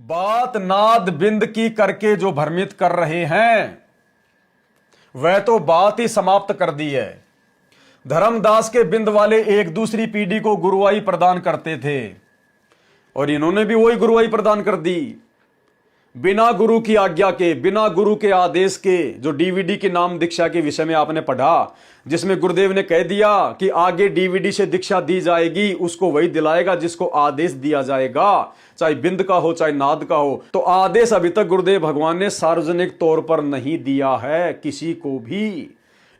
बात नाद बिंद की करके जो भ्रमित कर रहे हैं वह तो बात ही समाप्त कर दी है। धर्मदास के बिंद वाले एक दूसरी पीढ़ी को गुरुवाई प्रदान करते थे और इन्होंने भी वही गुरुवाई प्रदान कर दी। बिना गुरु की आज्ञा के, बिना गुरु के आदेश के, जो डीवीडी की नाम दीक्षा के विषय में आपने पढ़ा, जिसमें गुरुदेव ने कह दिया कि आगे डीवीडी से दीक्षा दी जाएगी, उसको वही दिलाएगा जिसको आदेश दिया जाएगा, चाहे बिंद का हो चाहे नाद का हो। तो आदेश अभी तक गुरुदेव भगवान ने सार्वजनिक तौर पर नहीं दिया है किसी को भी,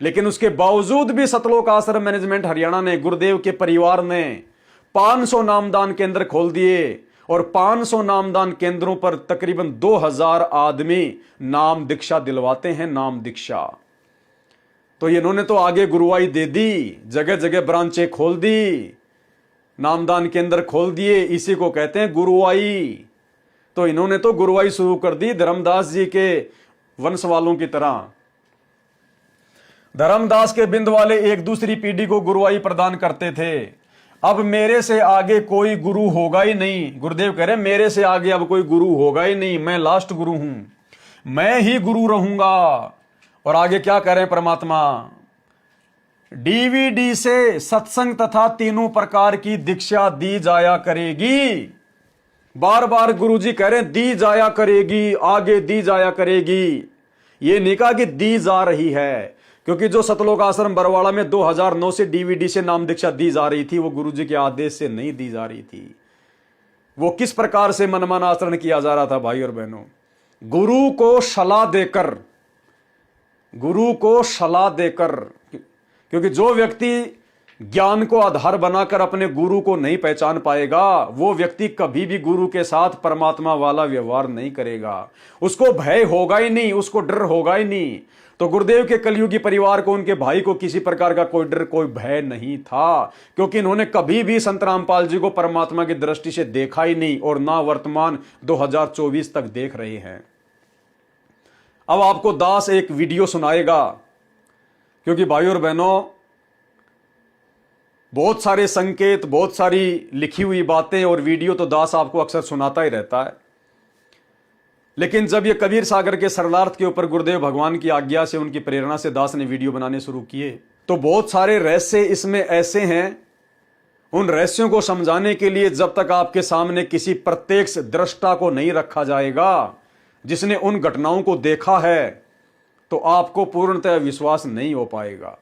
लेकिन उसके बावजूद भी सतलोक आश्रम मैनेजमेंट हरियाणा ने, गुरुदेव के परिवार ने 500 नामदान केंद्र खोल दिए और 500 नामदान केंद्रों पर तकरीबन 2000 आदमी नाम दीक्षा दिलवाते हैं, नाम दीक्षा। तो इन्होंने तो आगे गुरुवाई दे दी, जगह जगह ब्रांचें खोल दी, नामदान केंद्र खोल दिए, इसी को कहते हैं गुरुवाई। तो इन्होंने तो गुरुवाई शुरू कर दी धर्मदास जी के वंश वालों की तरह। धर्मदास के बिंद वाले एक दूसरी पीढ़ी को गुरुवाई प्रदान करते थे। अब मेरे से आगे कोई गुरु होगा ही नहीं, गुरुदेव कह रहे मेरे से आगे अब कोई गुरु होगा ही नहीं, मैं लास्ट गुरु हूं, मैं ही गुरु रहूंगा। और आगे क्या कह रहे हैं परमात्मा, डीवीडी से सत्संग तथा तीनों प्रकार की दीक्षा दी जाया करेगी। बार बार गुरुजी कह रहे हैं दी जाया करेगी, आगे दी जाया करेगी। ये नहीं कहा कि दी जा रही है, क्योंकि जो सतलोक आश्रम बरवाड़ा में 2009 से डीवीडी से नाम दीक्षा दी जा रही थी, वो गुरुजी के आदेश से नहीं दी जा रही थी। वो किस प्रकार से मनमाना आचरण किया जा रहा था भाई और बहनों, गुरु को सलाह देकर, गुरु को सलाह देकर। क्योंकि जो व्यक्ति ज्ञान को आधार बनाकर अपने गुरु को नहीं पहचान पाएगा, वो व्यक्ति कभी भी गुरु के साथ परमात्मा वाला व्यवहार नहीं करेगा। उसको भय होगा ही नहीं, उसको डर होगा ही नहीं। तो गुरुदेव के कलयुगी परिवार को, उनके भाई को किसी प्रकार का कोई डर, कोई भय नहीं था, क्योंकि इन्होंने कभी भी संत रामपाल जी को परमात्मा की दृष्टि से देखा ही नहीं और ना वर्तमान 2024 तक देख रहे हैं। अब आपको दास एक वीडियो सुनाएगा, क्योंकि भाई और बहनों बहुत सारे संकेत, बहुत सारी लिखी हुई बातें और वीडियो तो दास आपको अक्सर सुनाता ही रहता है, लेकिन जब ये कबीर सागर के सरलार्थ के ऊपर गुरुदेव भगवान की आज्ञा से, उनकी प्रेरणा से दास ने वीडियो बनाने शुरू किए, तो बहुत सारे रहस्य इसमें ऐसे हैं, उन रहस्यों को समझाने के लिए जब तक आपके सामने किसी प्रत्यक्ष दृष्टा को नहीं रखा जाएगा, जिसने उन घटनाओं को देखा है, तो आपको पूर्णतः विश्वास नहीं हो पाएगा।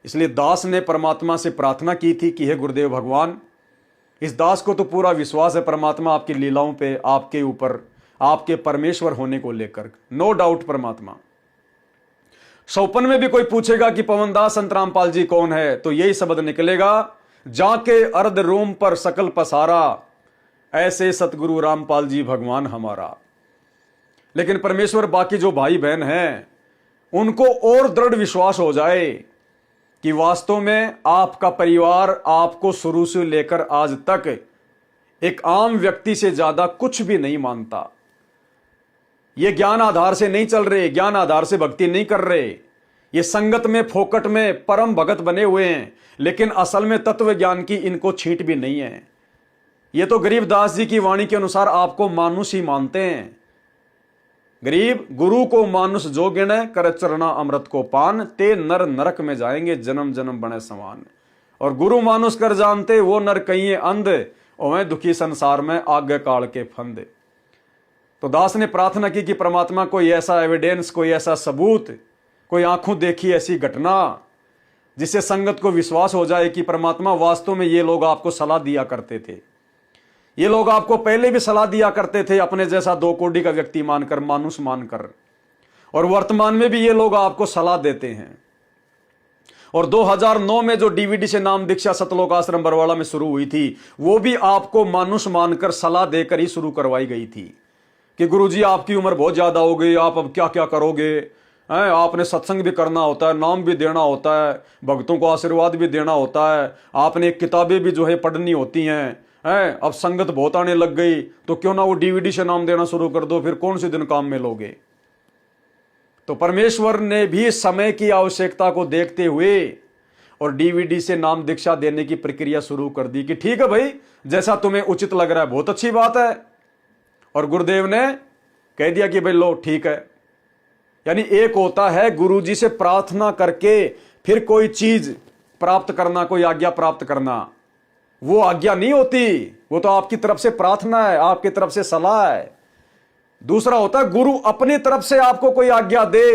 इसलिए दास ने परमात्मा से प्रार्थना की थी कि हे गुरुदेव भगवान, इस दास को तो पूरा विश्वास है परमात्मा आपकी लीलाओं पे, आपके ऊपर, आपके परमेश्वर होने को लेकर, नो डाउट परमात्मा। सौपन में भी कोई पूछेगा कि पवनदास संत रामपाल जी कौन है, तो यही शब्द निकलेगा, जाके अर्ध रोम पर सकल पसारा, ऐसे सतगुरु रामपाल जी भगवान हमारा। लेकिन परमेश्वर बाकी जो भाई बहन हैं उनको और दृढ़ विश्वास हो जाए कि वास्तव में आपका परिवार आपको शुरू से लेकर आज तक एक आम व्यक्ति से ज्यादा कुछ भी नहीं मानता। ये ज्ञान आधार से नहीं चल रहे, ज्ञान आधार से भक्ति नहीं कर रहे, ये संगत में, फोकट में परम भगत बने हुए हैं, लेकिन असल में तत्व ज्ञान की इनको छींट भी नहीं है। ये तो गरीबदास जी की वाणी के अनुसार आपको मानुष ही मानते हैं। गरीब गुरु को मानुष जो गिने, कर चरना अमृत को पान, ते नर नरक में जाएंगे जन्म जन्म बने समान। और गुरु मानुष कर जानते, वो नर कहिए अंध, ओवे दुखी संसार में आगे काल के फंद। तो दास ने प्रार्थना की कि परमात्मा कोई ऐसा एविडेंस, कोई ऐसा सबूत, कोई आंखों देखी ऐसी घटना जिससे संगत को विश्वास हो जाए कि परमात्मा वास्तव में ये लोग आपको सलाह दिया करते थे, ये लोग आपको पहले भी सलाह दिया करते थे अपने जैसा 2 कोड़ी का व्यक्ति मानकर, मानुष मानकर, और वर्तमान में भी ये लोग आपको सलाह देते हैं। और 2009 में जो डीवीडी से नाम दीक्षा सतलोक आश्रम बरवाड़ा में शुरू हुई थी, वो भी आपको मानुष मानकर सलाह देकर ही शुरू करवाई गई थी कि गुरुजी आपकी उम्र बहुत ज्यादा हो गई, आप अब क्या क्या करोगे, आपने सत्संग भी करना होता है, नाम भी देना होता है, भक्तों को आशीर्वाद भी देना होता है, आपने किताबें भी जो है पढ़नी होती हैं, अब संगत बहुत आने लग गई, तो क्यों ना वो डीवीडी से नाम देना शुरू कर दो, फिर कौन से दिन काम में लोगे। तो परमेश्वर ने भी समय की आवश्यकता को देखते हुए और डीवीडी से नाम दीक्षा देने की प्रक्रिया शुरू कर दी कि ठीक है भाई, जैसा तुम्हें उचित लग रहा है बहुत अच्छी बात है, और गुरुदेव ने कह दिया कि भाई लो ठीक है। यानी एक होता है गुरुजी से प्रार्थना करके फिर कोई चीज प्राप्त करना, कोई आज्ञा प्राप्त करना, वो आज्ञा नहीं होती, वो तो आपकी तरफ से प्रार्थना है, आपकी तरफ से सलाह है। दूसरा होता है गुरु अपनी तरफ से आपको कोई आज्ञा दे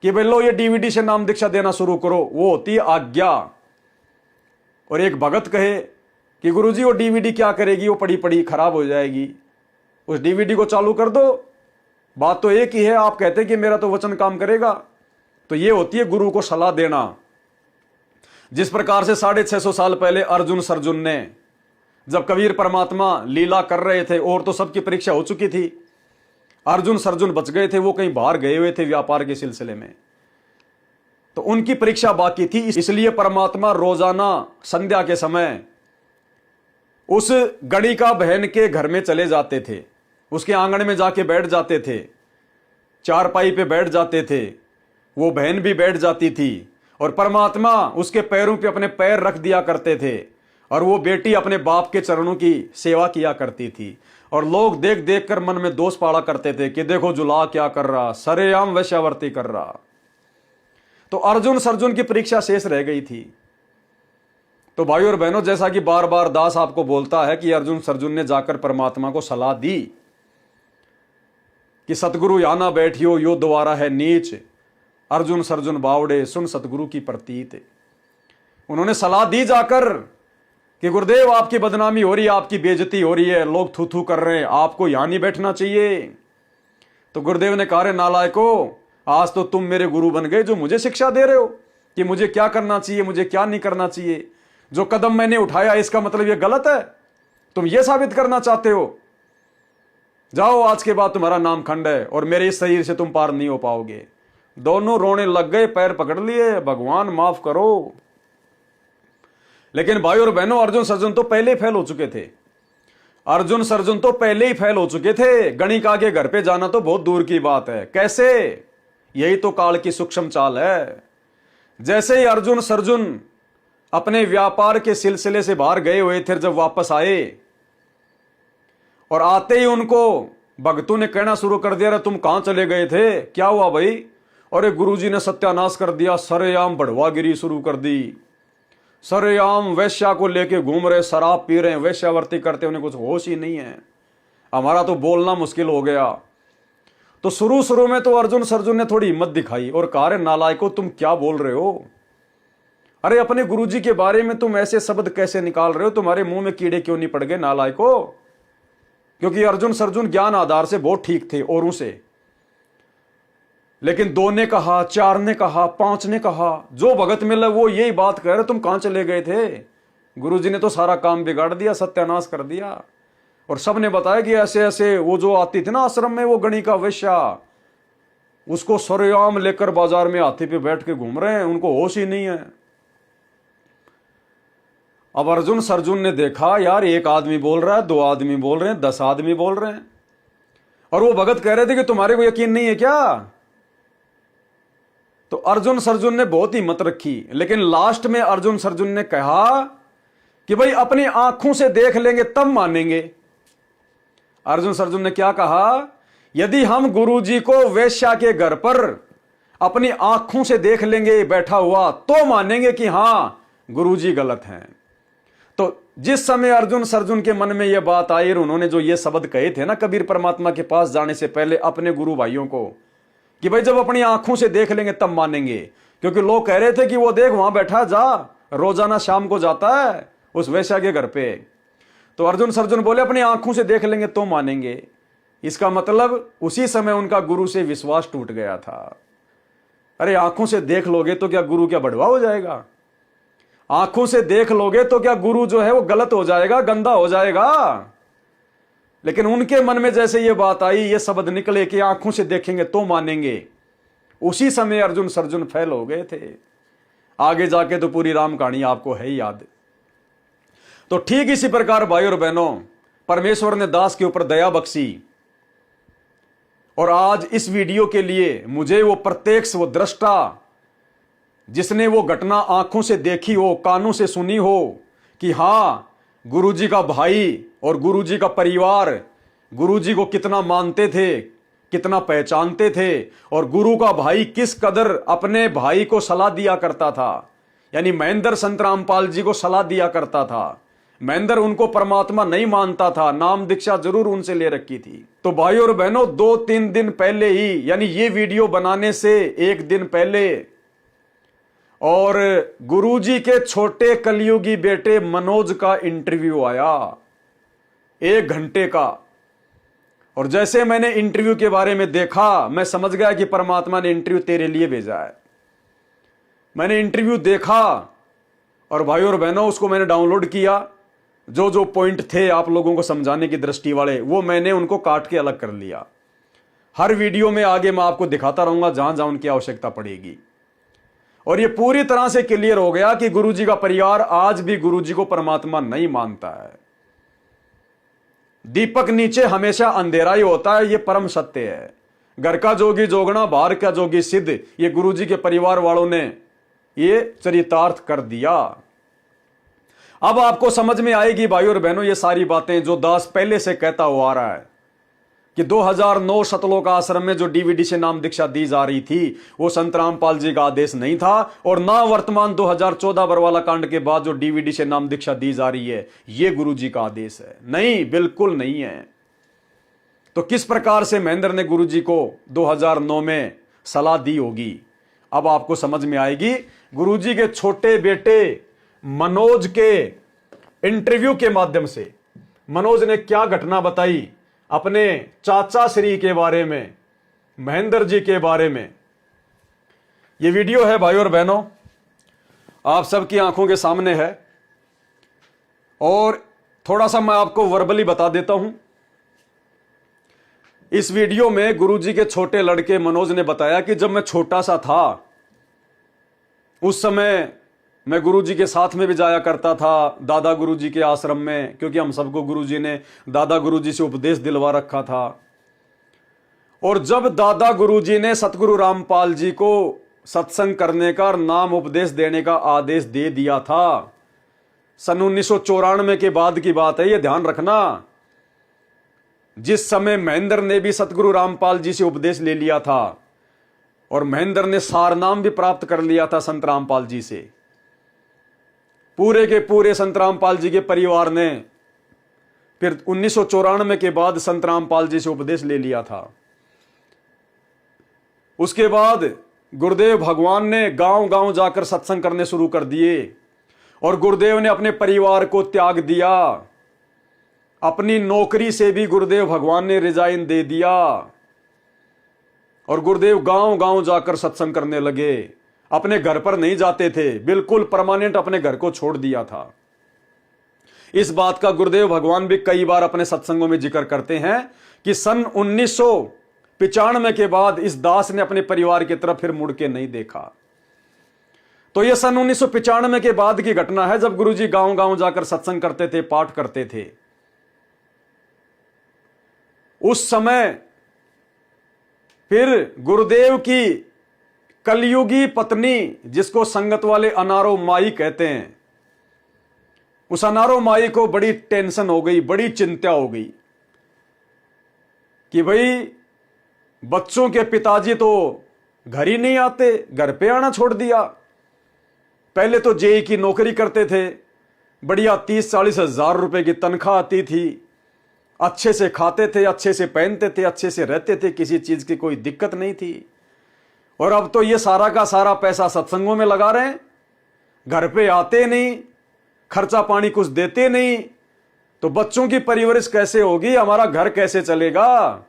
कि भाई लो ये डीवीडी से नाम दीक्षा देना शुरू करो, वो होती है आज्ञा। और एक भगत कहे कि गुरुजी वो डीवीडी क्या करेगी, वो पड़ी पड़ी खराब हो जाएगी, उस डीवीडी को चालू कर दो। बात तो एक ही है, आप कहते हैं कि मेरा तो वचन काम करेगा। तो ये होती है गुरु को सलाह देना। जिस प्रकार से 650 साल पहले अर्जुन सर्जुन ने, जब कबीर परमात्मा लीला कर रहे थे और तो सबकी परीक्षा हो चुकी थी, अर्जुन सर्जुन बच गए थे, वो कहीं बाहर गए हुए थे व्यापार के सिलसिले में, तो उनकी परीक्षा बाकी थी। इसलिए परमात्मा रोजाना संध्या के समय उस गणिका बहन के घर में चले जाते थे, उसके आंगन में जाके बैठ जाते थे, चारपाई पे बैठ जाते थे, वो बहन भी बैठ जाती थी और परमात्मा उसके पैरों पे अपने पैर रख दिया करते थे और वो बेटी अपने बाप के चरणों की सेवा किया करती थी। और लोग देख देख कर मन में दोष पाड़ा करते थे कि देखो जुला क्या कर रहा, सरेआम वैश्यावर्ती कर रहा। तो अर्जुन सर्जुन की परीक्षा शेष रह गई थी। तो भाई और बहनों, जैसा कि बार बार दास आपको बोलता है कि अर्जुन सर्जुन ने जाकर परमात्मा को सलाह दी कि सतगुरु या ना बैठियो यो द्वारा है नीच, अर्जुन सर्जुन बावड़े सुन सतगुरु की प्रतीत। उन्होंने सलाह दी जाकर कि गुरुदेव आपकी बदनामी हो रही है, आपकी बेइज्जती हो रही है, लोग थू थू कर रहे हैं, आपको यहां नहीं बैठना चाहिए। तो गुरुदेव ने कहा, रे नालायको, आज तो तुम मेरे गुरु बन गए जो मुझे शिक्षा दे रहे हो कि मुझे क्या करना चाहिए, मुझे क्या नहीं करना चाहिए। जो कदम मैंने उठाया इसका मतलब ये गलत है, तुम ये साबित करना चाहते हो। जाओ, आज के बाद तुम्हारा नाम खंड है और मेरे इस शरीर से तुम पार नहीं हो पाओगे। दोनों रोने लग गए, पैर पकड़ लिए, भगवान माफ करो। लेकिन भाई और बहनों, अर्जुन सर्जुन तो पहले ही फेल हो चुके थे। अर्जुन सर्जुन तो पहले ही फेल हो चुके थे। गणिका के घर पे जाना तो बहुत दूर की बात है। कैसे? यही तो काल की सूक्ष्म चाल है। जैसे ही अर्जुन सर्जुन अपने व्यापार के सिलसिले से बाहर गए हुए थे, जब वापस आए और आते ही उनको भक्तों ने कहना शुरू कर दिया, तुम कहां चले गए थे, क्या हुआ भाई? अरे गुरुजी ने सत्यानाश कर दिया, सरेआम बढ़वागिरी शुरू कर दी, सरेआम वैश्या को लेके घूम रहे, शराब पी रहे हैं, वैश्यावर्ती करते, उन्हें कुछ होश ही नहीं है, हमारा तो बोलना मुश्किल हो गया। तो शुरू शुरू में तो अर्जुन सर्जुन ने थोड़ी हिम्मत दिखाई और कहा, रे नालायको, तुम क्या बोल रहे हो? अरे अपने गुरुजी के बारे में तुम ऐसे शब्द कैसे निकाल रहे हो? तुम्हारे मुंह में कीड़े क्यों नहीं पड़ गए नालायको? क्योंकि अर्जुन सर्जुन ज्ञान आधार से बहुत ठीक थे औरों से। लेकिन 2 ने कहा, 4 ने कहा, 5 ने कहा, जो भगत मिला वो यही बात कह रहे, तुम कहां चले गए थे? गुरुजी ने तो सारा काम बिगाड़ दिया, सत्यानाश कर दिया। और सब ने बताया कि ऐसे ऐसे वो जो आती थी ना आश्रम में, वो गणिका वैश्या, उसको सरेआम लेकर बाजार में हाथी पे बैठ के घूम रहे हैं, उनको होश ही नहीं है। अब अर्जुन सर्जुन ने देखा, यार 1 आदमी बोल रहा है, 2 आदमी बोल रहे हैं, 10 आदमी बोल रहे हैं, और वो भगत कह रहे थे कि तुम्हारे को यकीन नहीं है क्या? तो अर्जुन सर्जुन ने बहुत हिम्मत रखी। लेकिन लास्ट में अर्जुन सर्जुन ने कहा कि भाई अपनी आंखों से देख लेंगे तब मानेंगे। अर्जुन सर्जुन ने क्या कहा? यदि हम गुरुजी को वैश्या के घर पर अपनी आंखों से देख लेंगे बैठा हुआ तो मानेंगे कि हां गुरुजी गलत हैं। तो जिस समय अर्जुन सर्जुन के मन में यह बात आई और उन्होंने जो ये शब्द कहे थे ना कबीर परमात्मा के पास जाने से पहले अपने गुरु भाइयों को, कि भाई जब अपनी आंखों से देख लेंगे तब मानेंगे, क्योंकि लोग कह रहे थे कि वो देख वहां बैठा, जा रोजाना शाम को जाता है उस वैश्या के घर पे। तो अर्जुन सर्जुन बोले अपनी आंखों से देख लेंगे तो मानेंगे। इसका मतलब उसी समय उनका गुरु से विश्वास टूट गया था। अरे आंखों से देख लोगे तो क्या गुरु क्या बढ़वा हो जाएगा? आंखों से देख लोगे तो क्या गुरु जो है वो गलत हो जाएगा, गंदा हो जाएगा? लेकिन उनके मन में जैसे ये बात आई, ये शब्द निकले कि आंखों से देखेंगे तो मानेंगे, उसी समय अर्जुन सर्जुन फेल हो गए थे। आगे जाके तो पूरी राम कहानी आपको है ही याद। तो ठीक इसी प्रकार भाई और बहनों, परमेश्वर ने दास के ऊपर दया बख्शी और आज इस वीडियो के लिए मुझे वो प्रत्यक्ष, वो दृष्टा, जिसने वो घटना आंखों से देखी हो, कानों से सुनी हो कि हां गुरुजी का भाई और गुरुजी का परिवार गुरुजी को कितना मानते थे, कितना पहचानते थे, और गुरु का भाई किस कदर अपने भाई को सलाह दिया करता था, यानी महेंद्र संत रामपाल जी को सलाह दिया करता था। महेंद्र उनको परमात्मा नहीं मानता था, नाम दीक्षा जरूर उनसे ले रखी थी। तो भाई और बहनों, 2-3 दिन पहले ही, यानी ये वीडियो बनाने से 1 दिन पहले, और गुरुजी के छोटे कलयुगी बेटे मनोज का इंटरव्यू आया 1 घंटे का। और जैसे मैंने इंटरव्यू के बारे में देखा, मैं समझ गया कि परमात्मा ने इंटरव्यू तेरे लिए भेजा है। मैंने इंटरव्यू देखा और भाई और बहनों, उसको मैंने डाउनलोड किया। जो जो पॉइंट थे आप लोगों को समझाने की दृष्टि वाले, वो मैंने उनको काट के अलग कर लिया। हर वीडियो में आगे मैं आपको दिखाता रहूंगा जहां जहां उनकी आवश्यकता पड़ेगी। और ये पूरी तरह से क्लियर हो गया कि गुरुजी का परिवार आज भी गुरुजी को परमात्मा नहीं मानता है। दीपक नीचे हमेशा अंधेरा ही होता है, ये परम सत्य है। घर का जोगी जोगना, बाहर का जोगी सिद्ध, ये गुरुजी के परिवार वालों ने ये चरितार्थ कर दिया। अब आपको समझ में आएगी भाई और बहनों, ये सारी बातें जो दास पहले से कहता हुआ आ रहा है कि 2009 सतलोक आश्रम में जो डीवीडी से नाम दीक्षा दी जा रही थी, वो संत रामपाल जी का आदेश नहीं था, और ना वर्तमान 2014 बरवाला कांड के बाद जो डीवीडी से नाम दीक्षा दी जा रही है, ये गुरुजी का आदेश है। नहीं, बिल्कुल नहीं है। तो किस प्रकार से महेंद्र ने गुरुजी को 2009 में सलाह दी होगी, अब आपको समझ में आएगी। गुरुजी के छोटे बेटे मनोज के इंटरव्यू के माध्यम से मनोज ने क्या घटना बताई अपने चाचा श्री के बारे में, महेंद्र जी के बारे में। यह वीडियो है भाई और बहनों, आप सबकी आंखों के सामने है, और थोड़ा सा मैं आपको वर्बली बता देता हूं। इस वीडियो में गुरुजी के छोटे लड़के मनोज ने बताया कि जब मैं छोटा सा था, उस समय मैं गुरुजी के साथ में भी जाया करता था दादा गुरुजी के आश्रम में, क्योंकि हम सबको गुरुजी ने दादा गुरुजी से उपदेश दिलवा रखा था। और जब दादा गुरुजी ने सतगुरु रामपाल जी को सत्संग करने का, नाम उपदेश देने का आदेश दे दिया था, सन 1994 के बाद की बात है, यह ध्यान रखना। जिस समय महेंद्र ने भी सतगुरु रामपाल जी से उपदेश ले लिया था, और महेंद्र ने सारनाम भी प्राप्त कर लिया था संत रामपाल जी से। पूरे के पूरे संत रामपाल जी के परिवार ने फिर 1994 के बाद संत रामपाल जी से उपदेश ले लिया था। उसके बाद गुरुदेव भगवान ने गांव गांव जाकर सत्संग करने शुरू कर दिए, और गुरुदेव ने अपने परिवार को त्याग दिया। अपनी नौकरी से भी गुरुदेव भगवान ने रिजाइन दे दिया, और गुरुदेव गांव गांव जाकर सत्संग करने लगे। अपने घर पर नहीं जाते थे, बिल्कुल परमानेंट अपने घर को छोड़ दिया था। इस बात का गुरुदेव भगवान भी कई बार अपने सत्संगों में जिक्र करते हैं कि सन 1995 के बाद इस दास ने अपने परिवार की तरफ फिर मुड़ के नहीं देखा। तो यह सन 1995 के बाद की घटना है, जब गुरुजी गांव गांव जाकर सत्संग करते थे, पाठ करते थे। उस समय फिर गुरुदेव की कलयुगी पत्नी, जिसको संगत वाले अनारो माई कहते हैं, उस अनारो माई को बड़ी टेंशन हो गई, बड़ी चिंता हो गई कि भाई बच्चों के पिताजी तो घर ही नहीं आते, घर पे आना छोड़ दिया। पहले तो जेई की नौकरी करते थे, बढ़िया 30-40 हजार रुपए की तनख्वाह आती थी, अच्छे से खाते थे, अच्छे से पहनते थे, अच्छे से रहते थे, किसी चीज की कोई दिक्कत नहीं थी। और अब तो ये सारा का सारा पैसा सत्संगों में लगा रहे हैं, घर पे आते नहीं, खर्चा पानी कुछ देते नहीं, तो बच्चों की परवरिश कैसे होगी, हमारा घर कैसे चलेगा।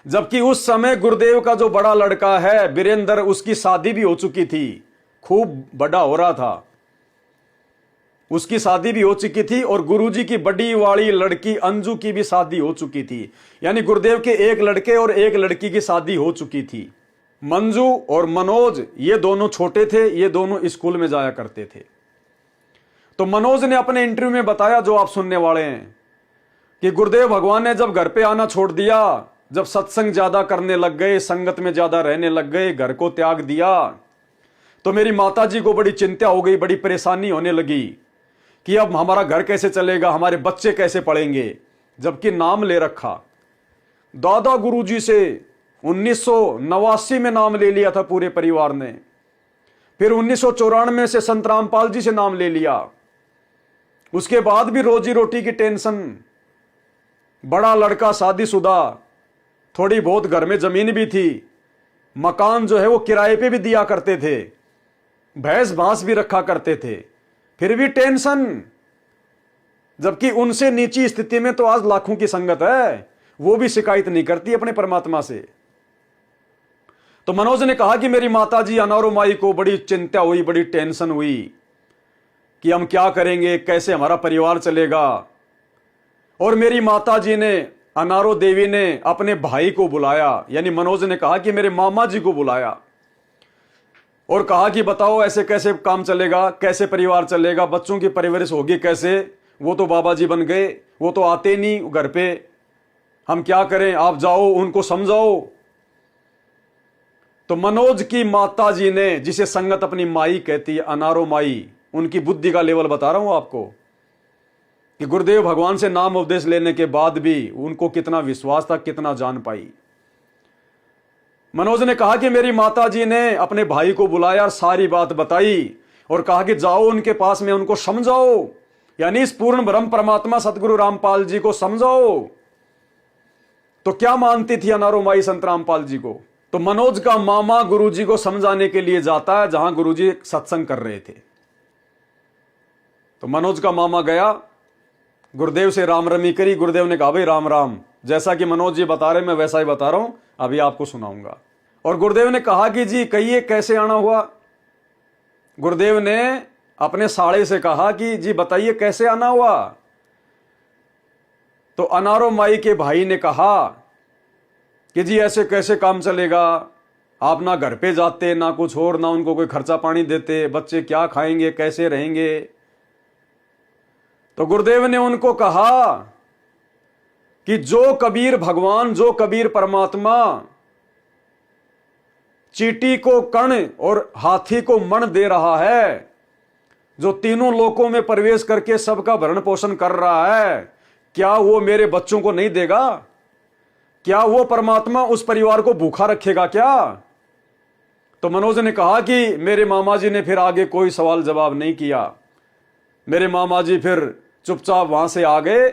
जबकि उस समय गुरुदेव का जो बड़ा लड़का है वीरेंद्र, उसकी शादी भी हो चुकी थी, खूब बड़ा हो रहा था, उसकी शादी भी हो चुकी थी, और गुरुजी की बड़ी वाली लड़की अंजू की भी शादी हो चुकी थी। यानी गुरुदेव के एक लड़के और एक लड़की की शादी हो चुकी थी। मंजू और मनोज, ये दोनों छोटे थे, ये दोनों स्कूल में जाया करते थे। तो मनोज ने अपने इंटरव्यू में बताया, जो आप सुनने वाले हैं, कि गुरुदेव भगवान ने जब घर पे आना छोड़ दिया, जब सत्संग ज्यादा करने लग गए, संगत में ज्यादा रहने लग गए, घर को त्याग दिया, तो मेरी माताजी को बड़ी चिंता हो गई, बड़ी परेशानी होने लगी कि अब हमारा घर कैसे चलेगा, हमारे बच्चे कैसे पढ़ेंगे, जबकि नाम ले रखा। दादा गुरुजी से 1989 में नाम ले लिया था पूरे परिवार ने, फिर 1994 से संत रामपाल जी से नाम ले लिया। उसके बाद भी रोजी रोटी की टेंशन, बड़ा लड़का शादीशुदा, थोड़ी बहुत घर में जमीन भी थी, मकान जो है वो किराए पे भी दिया करते थे, भैंस भांस भी रखा करते थे, फिर भी टेंशन। जबकि उनसे नीची स्थिति में तो आज लाखों की संगत है, वो भी शिकायत नहीं करती अपने परमात्मा से। तो मनोज ने कहा कि मेरी माताजी अनारो माई को बड़ी चिंता हुई, बड़ी टेंशन हुई कि हम क्या करेंगे, कैसे हमारा परिवार चलेगा। और मेरी माताजी ने, अनारो देवी ने अपने भाई को बुलाया, यानी मनोज ने कहा कि मेरे मामा जी को बुलाया और कहा कि बताओ ऐसे कैसे काम चलेगा, कैसे परिवार चलेगा, बच्चों की परवरिश होगी कैसे, वो तो बाबा जी बन गए, वो तो आते नहीं घर पे, हम क्या करें, आप जाओ उनको समझाओ। तो मनोज की माता जी ने, जिसे संगत अपनी माई कहती है, अनारो माई, उनकी बुद्धि का लेवल बता रहा हूं आपको कि गुरुदेव भगवान से नाम उपदेश लेने के बाद भी उनको कितना विश्वास था, कितना जान पाई। मनोज ने कहा कि मेरी माता जी ने अपने भाई को बुलाया, सारी बात बताई और कहा कि जाओ उनके पास में, उनको समझाओ, यानी इस पूर्ण ब्रह्म परमात्मा सतगुरु रामपाल जी को समझाओ। तो क्या मानती थी अनारो माई संत रामपाल जी को? तो मनोज का मामा गुरुजी को समझाने के लिए जाता है जहां गुरुजी सत्संग कर रहे थे। तो मनोज का मामा गया, गुरुदेव से राम रमी करी। गुरुदेव ने कहा भाई राम राम, जैसा कि मनोज जी बता रहे मैं वैसा ही बता रहा हूं, अभी आपको सुनाऊंगा। और गुरुदेव ने कहा कि जी कहिए कैसे आना हुआ। गुरुदेव ने अपने साड़े से कहा कि जी बताइए कैसे आना हुआ। तो अनारो माई के भाई ने कहा कि जी ऐसे कैसे काम चलेगा, आप ना घर पे जाते ना कुछ और, ना उनको कोई खर्चा पानी देते, बच्चे क्या खाएंगे, कैसे रहेंगे। तो गुरुदेव ने उनको कहा कि जो कबीर भगवान, जो कबीर परमात्मा चींटी को कण और हाथी को मन दे रहा है, जो तीनों लोकों में प्रवेश करके सबका भरण पोषण कर रहा है, क्या वो मेरे बच्चों को नहीं देगा? क्या वो परमात्मा उस परिवार को भूखा रखेगा क्या? तो मनोज ने कहा कि मेरे मामा जी ने फिर आगे कोई सवाल जवाब नहीं किया। मेरे मामा जी फिर चुपचाप वहां से आ गए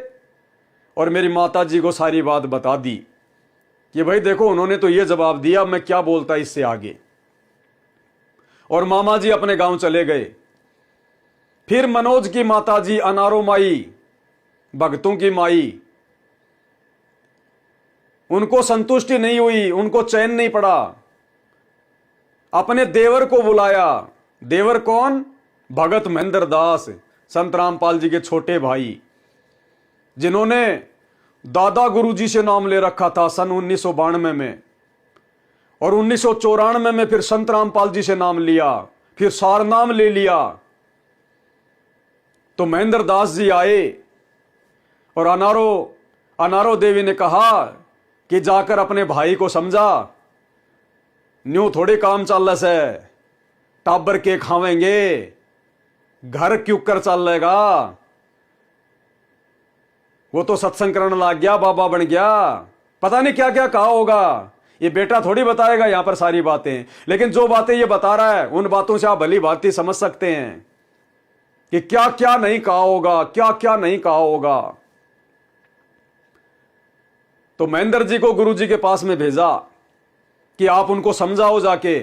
और मेरी माता जी को सारी बात बता दी कि भाई देखो उन्होंने तो ये जवाब दिया, मैं क्या बोलता इससे आगे। और मामा जी अपने गांव चले गए। फिर मनोज की माता जी अनारो माई, भक्तों की माई, उनको संतुष्टि नहीं हुई, उनको चैन नहीं पड़ा। अपने देवर को बुलाया। देवर कौन? भगत महेंद्र दास, संत रामपाल जी के छोटे भाई, जिन्होंने दादा गुरुजी से नाम ले रखा था सन 1992 में, और 1994 में फिर संत रामपाल जी से नाम लिया, फिर सार नाम ले लिया। तो महेंद्र दास जी आए और अनारो देवी ने कहा कि जाकर अपने भाई को समझा, न्यू थोड़े काम चल रहा है, टाबर के खावेंगे, घर क्यों कर चल लेगा, वो तो सत्संग करने लग गया, बाबा बन गया, पता नहीं क्या क्या कहा होगा। ये बेटा थोड़ी बताएगा यहां पर सारी बातें, लेकिन जो बातें ये बता रहा है उन बातों से आप भली भांति समझ सकते हैं कि क्या क्या नहीं कहा होगा, क्या क्या नहीं कहा होगा। तो महेंद्र जी को गुरुजी के पास में भेजा कि आप उनको समझाओ जाके,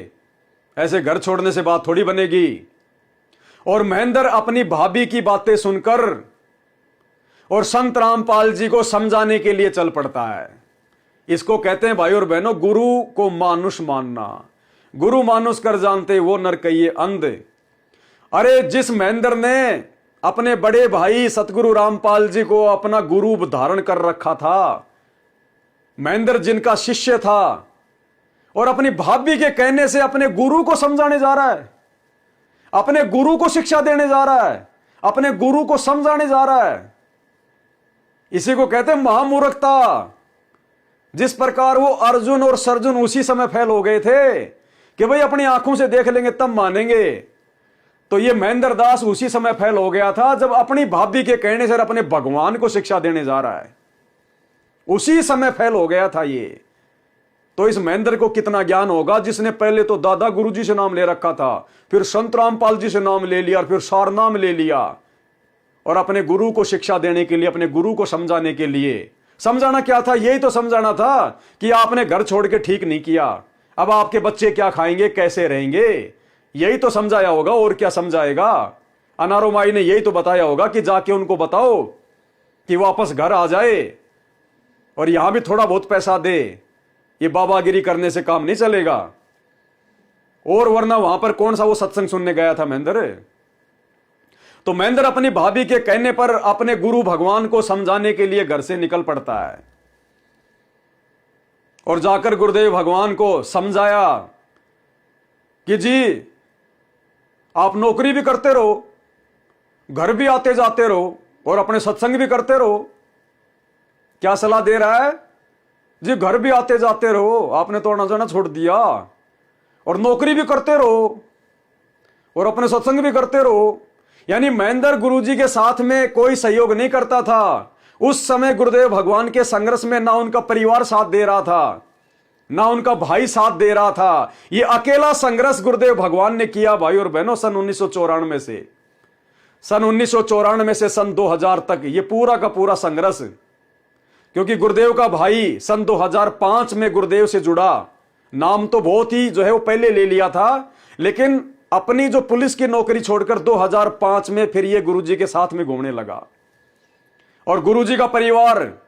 ऐसे घर छोड़ने से बात थोड़ी बनेगी। और महेंद्र अपनी भाभी की बातें सुनकर और संत रामपाल जी को समझाने के लिए चल पड़ता है। इसको कहते हैं भाई और बहनों, गुरु को मानुष मानना। गुरु मानुष कर जानते वो नर कहिए अंध। अरे जिस महेंद्र ने अपने बड़े भाई सतगुरु रामपाल जी को अपना गुरु धारण कर रखा था, महेंद्र जिनका शिष्य था, और अपनी भाभी के कहने से अपने गुरु को समझाने जा रहा है, अपने गुरु को शिक्षा देने जा रहा है, अपने गुरु को समझाने जा रहा है। इसी को कहते हैं महामूर्खता। जिस प्रकार वो अर्जुन और सर्जुन उसी समय फेल हो गए थे कि भाई अपनी आंखों से देख लेंगे तब मानेंगे, तो ये महेंद्र दास उसी समय फेल हो गया था जब अपनी भाभी के कहने से अपने भगवान को शिक्षा देने जा रहा है। उसी समय फेल हो गया था ये। तो इस महेंद्र को कितना ज्ञान होगा, जिसने पहले तो दादा गुरुजी से नाम ले रखा था, फिर संत रामपाल जी से नाम ले लिया, और फिर सारनाम ले लिया, और अपने गुरु को शिक्षा देने के लिए, अपने गुरु को समझाने के लिए। समझाना क्या था? यही तो समझाना था कि आपने घर छोड़ के ठीक नहीं किया, अब आपके बच्चे क्या खाएंगे, कैसे रहेंगे, यही तो समझाया होगा। और क्या समझाएगा? अनारो माई ने यही तो बताया होगा कि जाके उनको बताओ कि वापस घर आ जाए और यहां भी थोड़ा बहुत पैसा दे। ये बाबागिरी करने से काम नहीं चलेगा। और वरना वहां पर कौन सा वो सत्संग सुनने गया था महेंद्र? तो महेंद्र अपनी भाभी के कहने पर अपने गुरु भगवान को समझाने के लिए घर से निकल पड़ता है, और जाकर गुरुदेव भगवान को समझाया कि जी आप नौकरी भी करते रहो, घर भी आते जाते रहो, और अपने सत्संग भी करते रहो। क्या सलाह दे रहा है जी? घर भी आते जाते रहो, आपने तो आना जाना छोड़ दिया, और नौकरी भी करते रहो, और अपने सत्संग भी करते रहो। यानी महेंद्र गुरुजी के साथ में कोई सहयोग नहीं करता था। उस समय गुरुदेव भगवान के संघर्ष में ना उनका परिवार साथ दे रहा था, ना उनका भाई साथ दे रहा था। ये अकेला संघर्ष गुरुदेव भगवान ने किया भाई और बहनों, सन 1994 से सन 2000 तक ये पूरा का पूरा संघर्ष। क्योंकि गुरुदेव का भाई सन 2005 में गुरुदेव से जुड़ा, नाम तो बहुत ही जो है वो पहले ले लिया था, लेकिन अपनी जो पुलिस की नौकरी छोड़कर 2005 में फिर ये गुरुजी के साथ में घूमने लगा। और गुरुजी का परिवार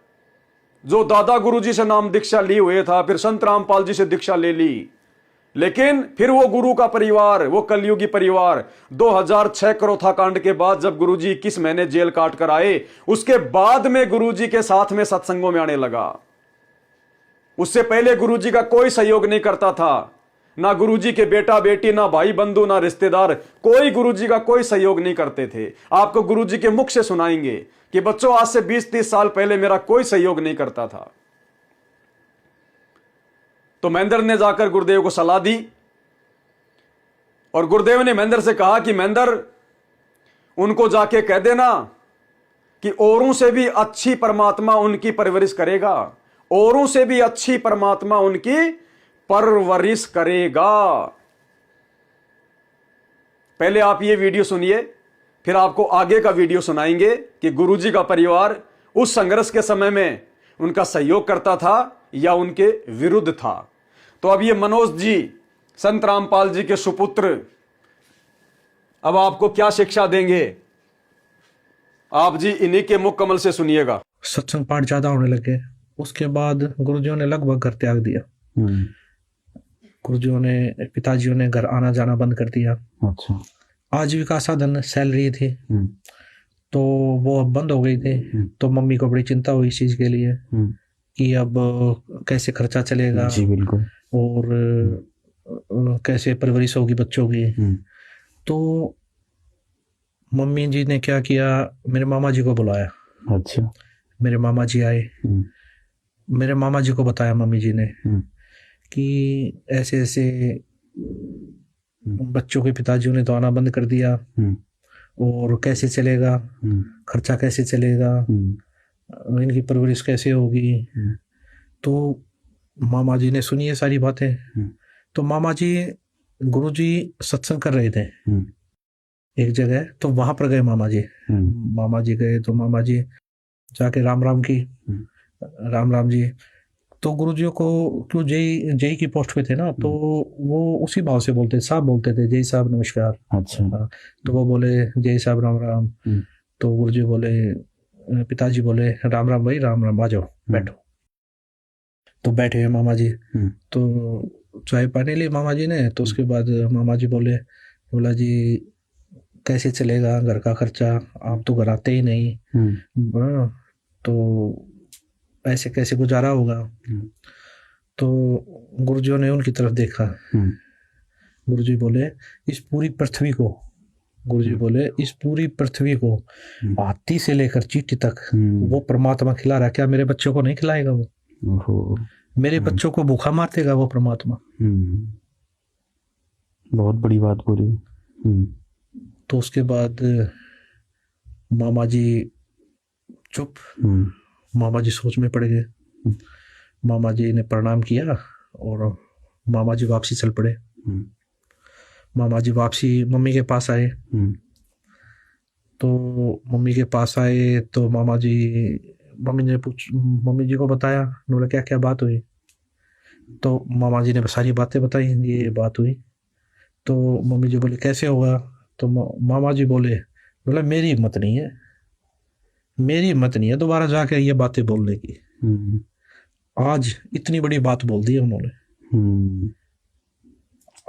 जो दादा गुरुजी से नाम दीक्षा ली हुए था, फिर संत रामपाल जी से दीक्षा ले ली, लेकिन फिर वो गुरु का परिवार, वो कलयुगी परिवार 2006 करोथा कांड के बाद जब गुरुजी 21 महीने जेल काट कर आए, उसके बाद में गुरुजी के साथ में सत्संगों में आने लगा। उससे पहले गुरुजी का कोई सहयोग नहीं करता था, ना गुरुजी के बेटा बेटी, ना भाई बंधु, ना रिश्तेदार, कोई गुरुजी का कोई सहयोग नहीं करते थे। आपको गुरुजी के मुख से सुनाएंगे कि बच्चों आज से 20-30 साल पहले मेरा कोई सहयोग नहीं करता था। तो महेंद्र ने जाकर गुरुदेव को सलाह दी, और गुरुदेव ने महेंद्र से कहा कि महेंद्र, उनको जाके कह देना कि औरों से भी अच्छी परमात्मा उनकी परवरिश करेगा, औरों से भी अच्छी परमात्मा उनकी परवरिश करेगा। पहले आप ये वीडियो सुनिए, फिर आपको आगे का वीडियो सुनाएंगे कि गुरुजी का परिवार उस संघर्ष के समय में उनका सहयोग करता था या उनके विरुद्ध था। तो अब ये मनोज जी, संत रामपाल जी के सुपुत्र, अब आपको क्या शिक्षा देंगे, आप जी इन्हीं के मुख कमल से सुनिएगा। सत्संग पाठ ज्यादा होने लगे, उसके बाद गुरुजियों ने लगभग घर त्याग दिया। गुरुजियों ने, पिताजियों ने घर आना जाना बंद कर दिया। अच्छा। आजीविका साधन सैलरी थी तो वो बंद हो गई थी। तो मम्मी को बड़ी चिंता हुई इस चीज के लिए कि अब कैसे खर्चा चलेगा। जी बिल्कुल। और कैसे परवरिश होगी बच्चों की। तो मम्मी जी ने क्या किया, मेरे मामा जी को बुलाया। अच्छा। मेरे मामा जी आए, मेरे मामा जी को बताया मम्मी जी ने कि ऐसे ऐसे बच्चों के पिताजियों ने तो आना बंद कर दिया, और कैसे चलेगा, खर्चा कैसे चलेगा, इनकी परवरिश कैसे होगी। तो मामा जी ने सुनी ये सारी बातें। तो मामा जी, गुरुजी सत्संग कर रहे थे एक जगह, तो वहां पर गए मामा जी। मामा जी गए तो मामा जी जाके राम राम की, राम राम जी। तो गुरुजियों को, क्यों जय की पोस्ट पे थे ना, तो वो उसी भाव से बोलते, साहब बोलते थे, जय साहब नमस्कार। अच्छा। तो वो बोले जय साहब राम राम। तो गुरुजी बोले, पिताजी बोले राम राम भाई, राम राम, आ जाओ बैठो। तो बैठे हैं मामा जी। तो चाय पानी ली मामा जी ने। तो उसके बाद मामा जी बोला जी कैसे चलेगा घर का खर्चा, आप तो घर आते ही नहीं, तो ऐसे कैसे गुजारा होगा। तो गुरुजियों ने उनकी तरफ देखा। गुरुजी बोले इस पूरी पृथ्वी को, गुरुजी बोले इस पूरी पृथ्वी को हाथी से लेकर चींटी तक वो परमात्मा खिला रहा है, क्या मेरे बच्चों को नहीं खिलाएगा वो? मेरे बच्चों को भूखा मार देगा वो परमात्मा? बहुत बड़ी बात बोली। तो उसके बाद मामा जी चुप, मामा जी सोच में पड़ गए। मामा जी ने प्रणाम किया और मामा जी वापसी चल पड़े। मामा जी वापसी मम्मी के पास आए। तो मम्मी के पास आए तो मम्मी जी को बताया, बोला क्या क्या बात हुई। तो मामा जी ने सारी बातें बताई, ये बात हुई। तो मम्मी जी बोले कैसे होगा। तो मामा जी बोला मेरी हिम्मत नहीं है दोबारा जाके ये बातें बोलने की। आज इतनी बड़ी बात बोल दी है उन्होंने।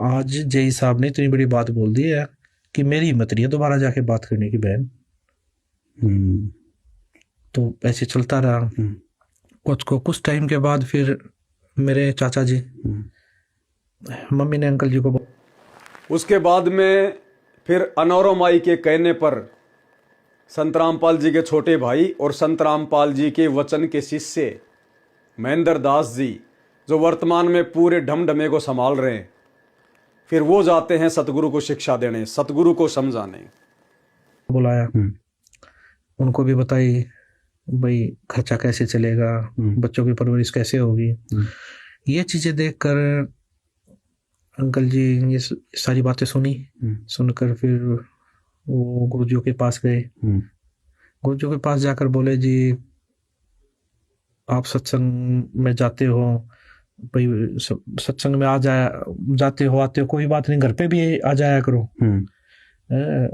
आज जय साहब ने इतनी बड़ी बात बोल दी है कि मेरी हिम्मत नहीं है दोबारा जाके बात करने की बहन। तो ऐसे चलता रहा। कुछ टाइम के बाद फिर मेरे चाचा जी, मम्मी ने अंकल जी को उसके बाद में फिर अनौरो माई के कहने पर संत रामपाल जी के छोटे भाई और संत रामपाल जी के वचन के शिष्य महेंद्र दास जी, जो वर्तमान में पूरे ढमढमे को संभाल रहे हैं, फिर वो जाते हैं सतगुरु को शिक्षा देने, सतगुरु को समझाने। बुलाया, उनको भी बताई भाई खर्चा कैसे चलेगा, बच्चों की परवरिश कैसे होगी। ये चीजें देखकर अंकल जी ये सारी बातें सुनकर फिर वो गुरुजियों के पास गए। गुरुजियों के पास जाकर बोले जी आप सत्संग में जाते हो, भाई सत्संग में जाते हो आते हो, कोई बात नहीं, घर पे भी आ जाया करो।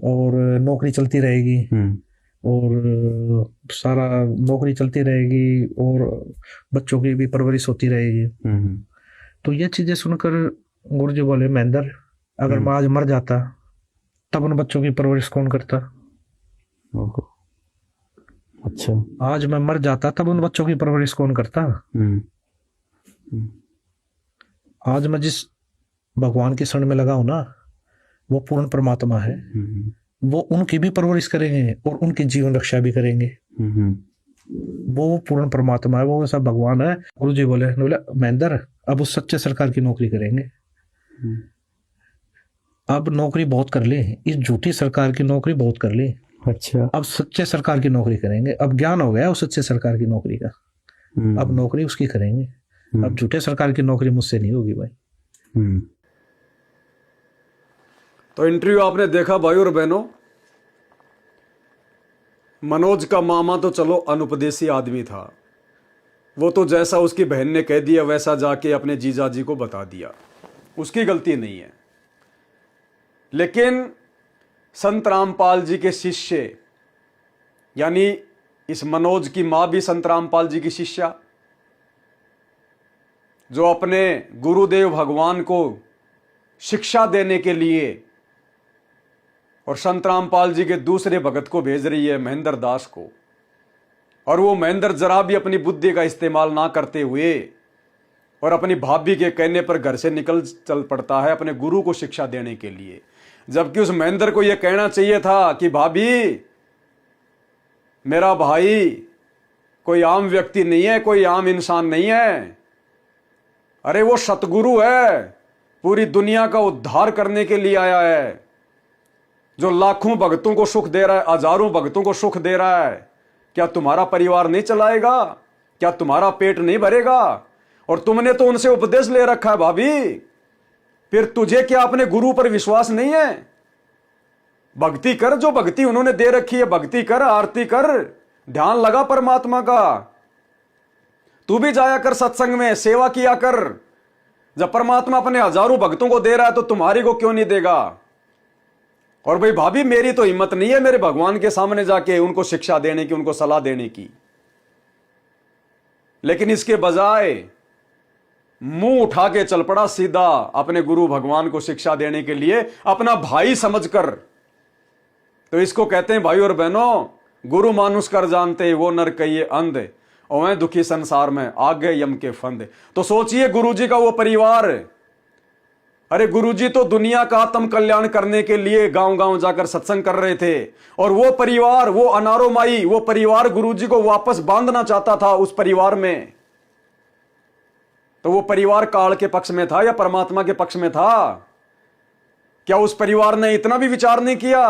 और नौकरी चलती रहेगी और सारा नौकरी चलती रहेगी और बच्चों की भी परवरिश होती रहेगी। तो ये चीजें सुनकर गुरुजी बोले महेंद्र, अगर मैं आज मर जाता तब उन बच्चों की परवरिश कौन करता। अच्छा, आज मैं मर जाता तब उन बच्चों की परवरिश कौन करता। आज मैं जिस भगवान के शरण में लगा हूं ना, वो पूर्ण परमात्मा है, वो उनकी भी परवरिश करेंगे और उनकी जीवन रक्षा भी करेंगे। वो पूर्ण परमात्मा है, वो ऐसा भगवान है। गुरुजी बोले महेंद्र, अब उस सच्चे सरकार की नौकरी करेंगे। अब नौकरी बहुत कर ली, इस झूठी सरकार की नौकरी बहुत कर ली। अच्छा, अब सच्चे सरकार की नौकरी करेंगे। अब ज्ञान हो गया उस सच्चे सरकार की नौकरी का, अब नौकरी उसकी करेंगे। अब झूठे सरकार की नौकरी मुझसे नहीं होगी भाई। तो इंटरव्यू आपने देखा भाई और बहनों। मनोज का मामा तो चलो अनुपदेशी आदमी था, वो तो जैसा उसकी बहन ने कह दिया वैसा जाके अपने जीजाजी को बता दिया, उसकी गलती नहीं है। लेकिन संत रामपाल जी के शिष्य, यानी इस मनोज की मां भी संत रामपाल जी की शिष्या, जो अपने गुरुदेव भगवान को शिक्षा देने के लिए और संत रामपाल जी के दूसरे भगत को भेज रही है, महेंद्र दास को, और वो महेंद्र जरा भी अपनी बुद्धि का इस्तेमाल ना करते हुए और अपनी भाभी के कहने पर घर से चल पड़ता है अपने गुरु को शिक्षा देने के लिए। जबकि उस महेंद्र को यह कहना चाहिए था कि भाभी, मेरा भाई कोई आम व्यक्ति नहीं है, कोई आम इंसान नहीं है, अरे वो सतगुरु है, पूरी दुनिया का उद्धार करने के लिए आया है, जो लाखों भक्तों को सुख दे रहा है, हजारों भक्तों को सुख दे रहा है। क्या तुम्हारा परिवार नहीं चलाएगा? क्या तुम्हारा पेट नहीं भरेगा? और तुमने तो उनसे उपदेश ले रखा है भाभी, फिर तुझे क्या अपने गुरु पर विश्वास नहीं है? भक्ति कर, जो भक्ति उन्होंने दे रखी है भक्ति कर, आरती कर, ध्यान लगा परमात्मा का। तू भी जाया कर सत्संग में, सेवा किया कर। जब परमात्मा अपने हजारों भक्तों को दे रहा है तो तुम्हारी को क्यों नहीं देगा? और भाई भाभी, मेरी तो हिम्मत नहीं है मेरे भगवान के सामने जाके उनको शिक्षा देने की, उनको सलाह देने की। लेकिन इसके बजाय मुंह उठा के चल पड़ा सीधा अपने गुरु भगवान को शिक्षा देने के लिए, अपना भाई समझकर। तो इसको कहते हैं भाई और बहनों, गुरु मानुष कर जानते वो नर कहिए अंध, और मैं दुखी संसार में आगे यम के फंद। तो सोचिए गुरुजी का वो परिवार, अरे गुरुजी तो दुनिया का आत्म कल्याण करने के लिए गांव गांव जाकर सत्संग कर रहे थे, और वो परिवार, वो अनारो माई, वो परिवार गुरुजी को वापस बांधना चाहता था उस परिवार में। तो वो परिवार काल के पक्ष में था या परमात्मा के पक्ष में था? क्या उस परिवार ने इतना भी विचार नहीं किया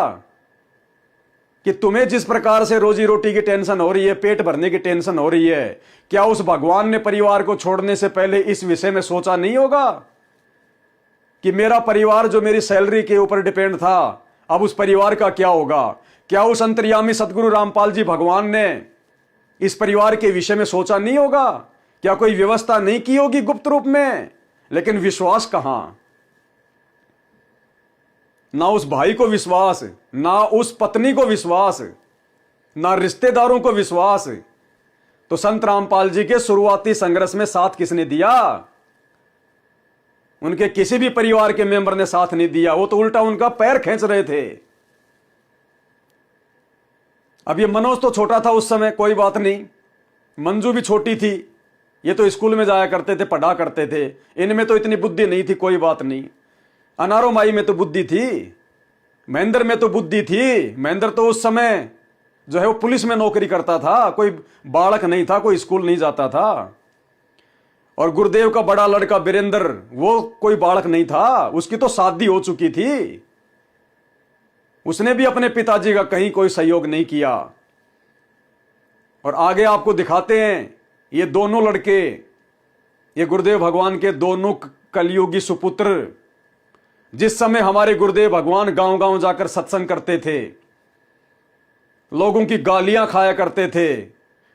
कि तुम्हें जिस प्रकार से रोजी रोटी की टेंशन हो रही है, पेट भरने की टेंशन हो रही है, क्या उस भगवान ने परिवार को छोड़ने से पहले इस विषय में सोचा नहीं होगा कि मेरा परिवार जो मेरी सैलरी के ऊपर डिपेंड था, अब उस परिवार का क्या होगा? क्या उस अंतर्यामी सदगुरु रामपाल जी भगवान ने इस परिवार के विषय में सोचा नहीं होगा? क्या कोई व्यवस्था नहीं की होगी गुप्त रूप में? लेकिन विश्वास कहां? ना उस भाई को विश्वास, ना उस पत्नी को विश्वास, ना रिश्तेदारों को विश्वास। तो संत रामपाल जी के शुरुआती संघर्ष में साथ किसने दिया? उनके किसी भी परिवार के मेंबर ने साथ नहीं दिया, वो तो उल्टा उनका पैर खींच रहे थे। अब ये मनोज तो छोटा था उस समय, कोई बात नहीं, मंजू भी छोटी थी, ये तो स्कूल में जाया करते थे, पढ़ा करते थे, इनमें तो इतनी बुद्धि नहीं थी, कोई बात नहीं। अनारो माई में तो बुद्धि थी, महेंद्र में तो बुद्धि थी। महेंद्र तो उस समय जो है वो पुलिस में नौकरी करता था, कोई बालक नहीं था, कोई स्कूल नहीं जाता था। और गुरुदेव का बड़ा लड़का वीरेंद्र, वो कोई बालक नहीं था, उसकी तो शादी हो चुकी थी, उसने भी अपने पिताजी का कहीं कोई सहयोग नहीं किया। और आगे आपको दिखाते हैं ये दोनों लड़के, ये गुरुदेव भगवान के दोनों कलयुगी सुपुत्र। जिस समय हमारे गुरुदेव भगवान गांव गांव जाकर सत्संग करते थे, लोगों की गालियां खाया करते थे,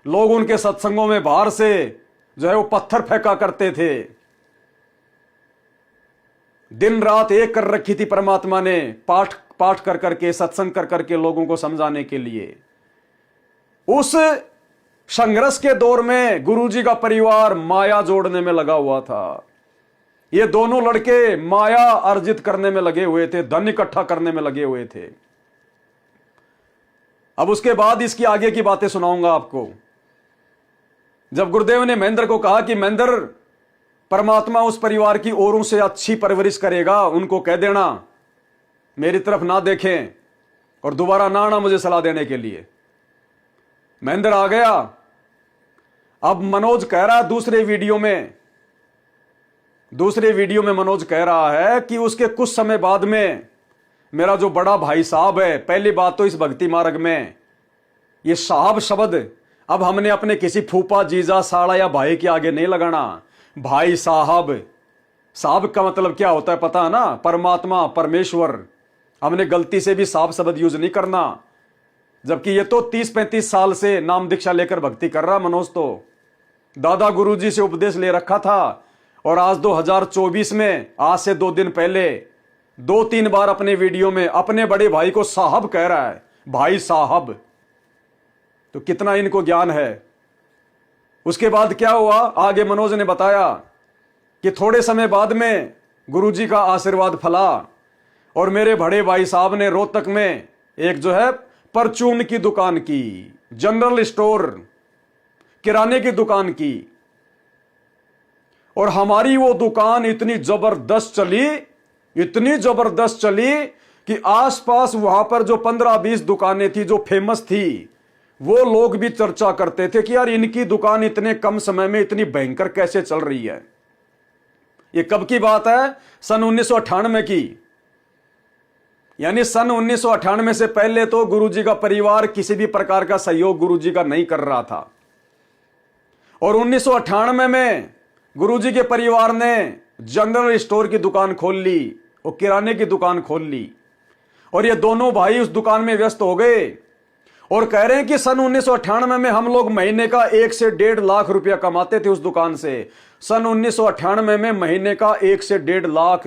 लोग उनके सत्संगों में बाहर से जो है वो पत्थर फेंका करते थे। दिन रात एक कर रखी थी परमात्मा ने, पाठ पाठ कर करके, सत्संग कर करके लोगों को समझाने के लिए। उस संघर्ष के दौर में गुरुजी का परिवार माया जोड़ने में लगा हुआ था। ये दोनों लड़के माया अर्जित करने में लगे हुए थे, धन इकट्ठा करने में लगे हुए थे। अब उसके बाद इसकी आगे की बातें सुनाऊंगा आपको। जब गुरुदेव ने महेंद्र को कहा कि महेंद्र, परमात्मा उस परिवार की औरों से अच्छी परवरिश करेगा, उनको कह देना मेरी तरफ ना देखें और दोबारा ना आना मुझे सलाह देने के लिए। महेंद्र आ गया। अब मनोज कह रहा दूसरे वीडियो में मनोज कह रहा है कि उसके कुछ समय बाद में मेरा जो बड़ा भाई साहब है, पहली बात तो इस भक्ति मार्ग में ये साहब शब्द अब हमने अपने किसी फूफा, जीजा, साड़ा या भाई के आगे नहीं लगाना। भाई साहब, साहब का मतलब क्या होता है पता है ना? परमात्मा, परमेश्वर। हमने गलती से भी साहब शब्द यूज नहीं करना। जबकि ये तो 30-35 साल से नाम दीक्षा लेकर भक्ति कर रहा मनोज, तो दादा गुरुजी से उपदेश ले रखा था। और आज 2024 में, आज से 2 दिन पहले 2-3 बार अपने वीडियो में अपने बड़े भाई को साहब कह रहा है, भाई साहब। तो कितना इनको ज्ञान है। उसके बाद क्या हुआ, आगे मनोज ने बताया कि थोड़े समय बाद में गुरुजी का आशीर्वाद फला और मेरे बड़े भाई साहब ने रोहतक में एक जो है परचून की दुकान की, जनरल स्टोर, किराने की दुकान की। और हमारी वो दुकान इतनी जबरदस्त चली कि आसपास वहां पर जो 15-20 दुकानें थी जो फेमस थी, वो लोग भी चर्चा करते थे कि यार इनकी दुकान इतने कम समय में इतनी भयंकर कैसे चल रही है। ये कब की बात है? सन 1998 की। यानी सन 1998 से पहले तो गुरुजी का परिवार किसी भी प्रकार का सहयोग गुरुजी का नहीं कर रहा था। और 1998 में गुरुजी के परिवार ने जनरल स्टोर की दुकान खोल ली और किराने की दुकान खोल ली। और ये दोनों भाई उस दुकान में व्यस्त हो गए और कह रहे हैं कि सन 1998 में हम लोग महीने का 1 से 1.5 लाख रुपया कमाते थे उस दुकान से। सन 1998 में महीने का 1 से 1.5 लाख,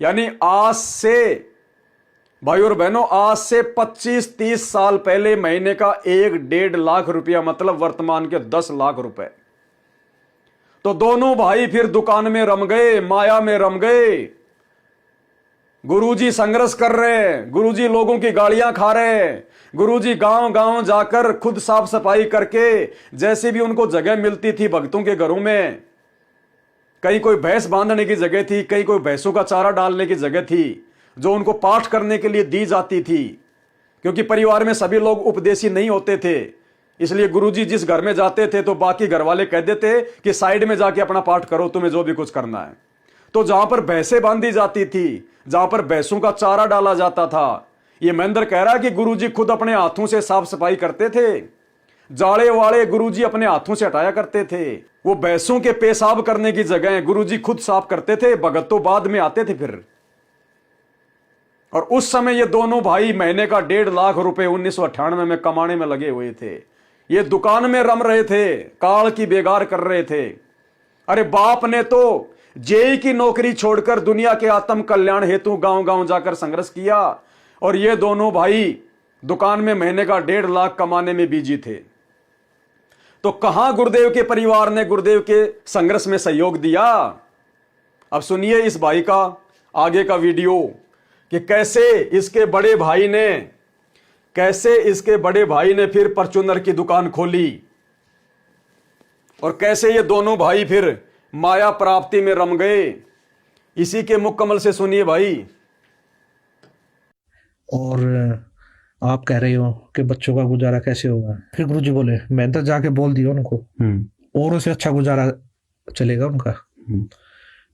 यानी आज से, भाई और बहनों, आज से 25-30 साल पहले महीने का 1-1.5 लाख रुपया, मतलब वर्तमान के 10 लाख रुपए। तो दोनों भाई फिर दुकान में रम गए, माया में रम गए। गुरुजी संघर्ष कर रहे हैं, गुरुजी लोगों की गालियां खा रहे हैं, गुरुजी गांव गांव जाकर खुद साफ सफाई करके, जैसे भी उनको जगह मिलती थी भक्तों के घरों में, कहीं कोई भैंस बांधने की जगह थी, कहीं कोई भैंसों का चारा डालने की जगह थी, जो उनको पाठ करने के लिए दी जाती थी। क्योंकि परिवार में सभी लोग उपदेशी नहीं होते थे, इसलिए गुरुजी जिस घर में जाते थे तो बाकी घर वाले कह देते कि साइड में जाके अपना पाठ करो, तुम्हें जो भी कुछ करना है। तो जहां पर भैंसें बांधी जाती थी, जहां पर भैंसों का चारा डाला जाता था, ये महेंद्र कह रहा है कि गुरुजी खुद अपने हाथों से साफ सफाई करते थे। जाड़े वाले गुरुजी अपने हाथों से हटाया करते थे। वो भैंसों के पेशाब करने की जगह गुरुजी खुद साफ करते थे, भगत तो बाद में आते थे फिर। और उस समय ये दोनों भाई महीने का 1.5 लाख रुपए 1998 में कमाने में लगे हुए थे। ये दुकान में रम रहे थे, काल की बेगार कर रहे थे। अरे बाप ने तो जेई की नौकरी छोड़कर दुनिया के आत्म कल्याण हेतु गांव गांव जाकर संघर्ष किया, और ये दोनों भाई दुकान में महीने का 1.5 लाख कमाने में बिजी थे। तो कहां गुरुदेव के परिवार ने गुरुदेव के संघर्ष में सहयोग दिया? अब सुनिए इस भाई का आगे का वीडियो कि कैसे इसके बड़े भाई ने फिर परचूनर की दुकान खोली, और कैसे ये दोनों भाई फिर माया प्राप्ति में रम गए। इसी के मुकम्मल से सुनिए भाई। और आप कह रहे हो कि बच्चों का गुजारा कैसे होगा? फिर गुरुजी बोले, मैं तो जाके बोल दिया उनको, और उसे अच्छा गुजारा चलेगा उनका।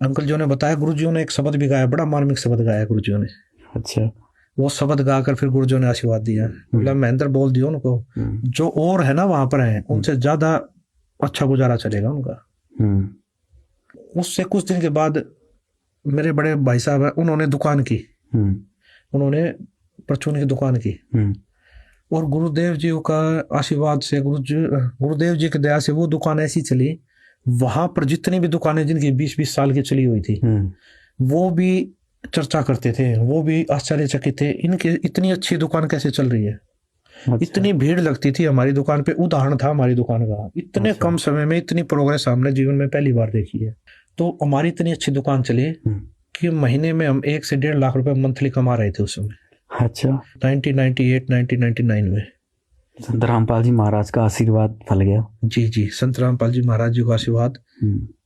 अंकल जी ने बताया, गुरुजियों ने एक शब्द भी गाया, बड़ा मार्मिक शब्द गाया गुरुजियों ने। अच्छा। वो शब्द गाकर फिर गुरुजियों ने आशीर्वाद दिया, बोला महेंद्र बोल दियो उनको, जो और है ना वहां पर है उनसे ज्यादा अच्छा गुजारा चलेगा उनका। उससे कुछ दिन के बाद मेरे बड़े भाई साहब है, उन्होंने दुकान की, उन्होंने परचून की दुकान की, और गुरुदेव जी का आशीर्वाद से, गुरुदेव जी की दया से वो दुकान ऐसी चली, वहां पर जितनी भी दुकानें जिनकी 20-20 साल की चली हुई थी, वो भी चर्चा करते थे, वो भी आश्चर्यचकित थे, इनके इतनी अच्छी दुकान कैसे चल रही है। अच्छा। इतनी भीड़ लगती थी हमारी दुकान पे, उदाहरण था हमारी दुकान का। इतने अच्छा। कम समय में इतनी प्रोग्रेस हमने जीवन में पहली बार देखी है। तो हमारी इतनी अच्छी दुकान चली कि महीने में हम 1 से 1.5 लाख रुपए मंथली कमा रहे थे उस समय। अच्छा। 1998-1999 में संत रामपाल जी महाराज का आशीर्वाद फल गया। जी, संत रामपाल जी महाराज जी का आशीर्वाद,